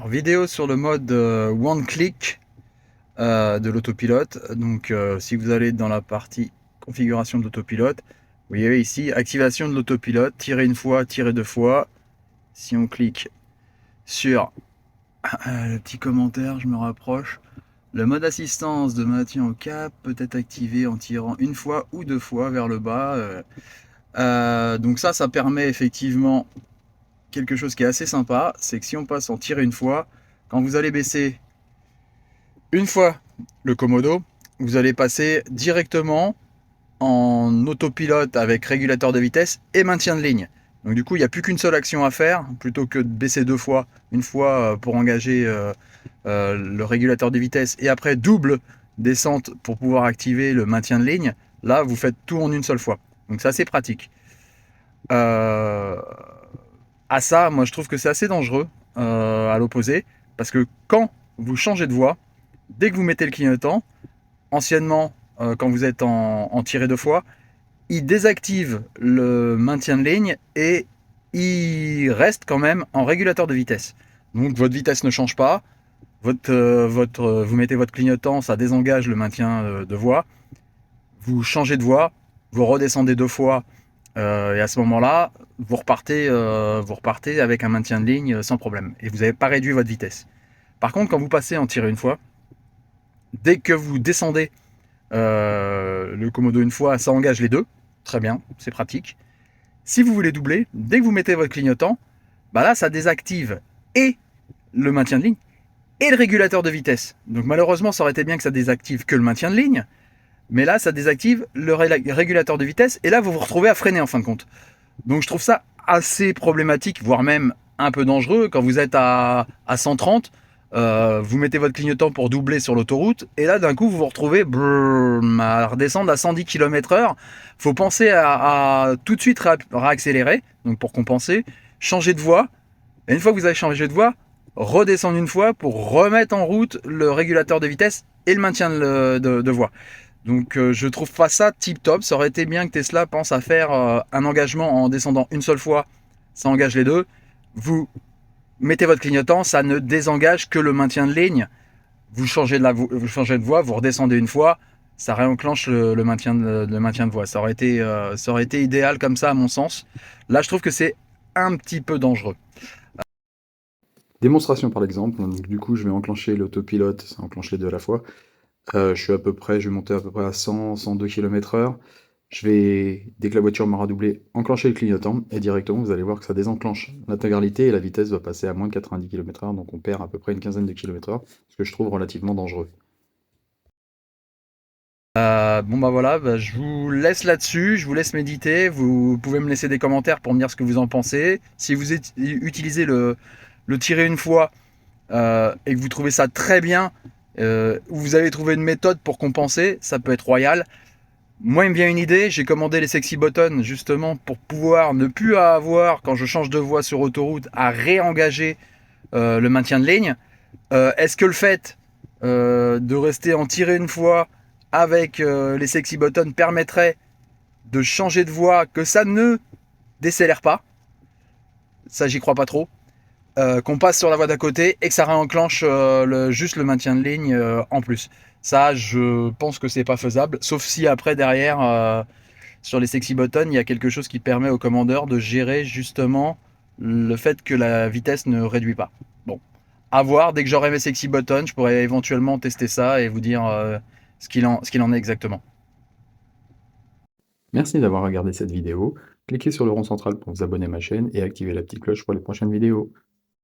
Alors, vidéo sur le mode one click de l'autopilote. Donc, si vous allez dans la partie configuration de l'autopilote, vous voyez ici activation de l'autopilote, tirer une fois, tirer deux fois. Si on clique sur le petit commentaire, je me rapproche. Le mode assistance de maintien au cap peut être activé en tirant une fois ou deux fois vers le bas. Donc ça permet effectivement quelque chose qui est assez sympa, c'est que si on passe en tirer une fois, quand vous allez baisser une fois le Komodo, vous allez passer directement en autopilote avec régulateur de vitesse et maintien de ligne. Donc du coup, il n'y a plus qu'une seule action à faire, plutôt que de baisser deux fois, une fois pour engager le régulateur de vitesse et après double descente pour pouvoir activer le maintien de ligne. Là, vous faites tout en une seule fois. Donc c'est assez pratique. Euh, à ça, moi je trouve que c'est assez dangereux à l'opposé, parce que quand vous changez de voie, dès que vous mettez le clignotant, anciennement, quand vous êtes en tiré deux fois, il désactive le maintien de ligne et il reste quand même en régulateur de vitesse. Donc votre vitesse ne change pas, vous mettez votre clignotant, ça désengage le maintien de voie, vous changez de voie, vous redescendez deux fois, et à ce moment-là, vous repartez avec un maintien de ligne sans problème. Et vous n'avez pas réduit votre vitesse. Par contre, quand vous passez en tirer une fois, dès que vous descendez le Komodo une fois, ça engage les deux. Très bien, c'est pratique. Si vous voulez doubler, dès que vous mettez votre clignotant, bah là, ça désactive et le maintien de ligne et le régulateur de vitesse. Donc malheureusement, ça aurait été bien que ça désactive que le maintien de ligne, mais là, ça désactive le régulateur de vitesse et là, vous vous retrouvez à freiner en fin de compte. Donc je trouve ça assez problématique, voire même un peu dangereux quand vous êtes à 130. Vous mettez votre clignotant pour doubler sur l'autoroute et là d'un coup vous vous retrouvez à redescendre à 110 km/h. Faut penser à tout de suite réaccélérer, donc pour compenser, changer de voie. Et une fois que vous avez changé de voie, redescendre une fois pour remettre en route le régulateur de vitesse et le maintien de voie. Donc je trouve pas ça tip top. Ça aurait été bien que Tesla pense à faire un engagement en descendant une seule fois. Ça engage les deux. Vous mettez votre clignotant, ça ne désengage que le maintien de ligne. Vous changez de voie, vous redescendez une fois, ça réenclenche le maintien de voie. Ça aurait été idéal comme ça à mon sens. Là, je trouve que c'est un petit peu dangereux. Démonstration par l'exemple, donc du coup je vais enclencher l'autopilote, ça enclenche les deux à la fois. Je vais monter à peu près à 100, 102 km/h. Je vais, dès que la voiture m'aura doublé, enclencher le clignotant et directement vous allez voir que ça désenclenche l'intégralité et la vitesse va passer à moins de 90 km/h, donc on perd à peu près une quinzaine de km/h, ce que je trouve relativement dangereux. Bon bah voilà, bah, je vous laisse là-dessus, je vous laisse méditer. Vous pouvez me laisser des commentaires pour me dire ce que vous en pensez. Si vous utilisez le tirer une fois et que vous trouvez ça très bien, ou vous avez trouvé une méthode pour compenser, ça peut être royal. Moi, il me vient une idée, j'ai commandé les sexy buttons justement pour pouvoir ne plus avoir, quand je change de voie sur autoroute, à réengager le maintien de ligne. Est-ce que le fait de rester en tirer une fois avec les sexy buttons permettrait de changer de voie, que ça ne décélère pas? Ça, j'y crois pas trop. Qu'on passe sur la voie d'à côté et que ça réenclenche juste le maintien de ligne en plus. Ça, je pense que c'est pas faisable, sauf si après derrière, sur les sexy buttons, il y a quelque chose qui permet au commandeur de gérer justement le fait que la vitesse ne réduit pas. Bon, à voir, dès que j'aurai mes sexy buttons, je pourrais éventuellement tester ça et vous dire ce qu'il en est exactement. Merci d'avoir regardé cette vidéo. Cliquez sur le rond central pour vous abonner à ma chaîne et activer la petite cloche pour les prochaines vidéos.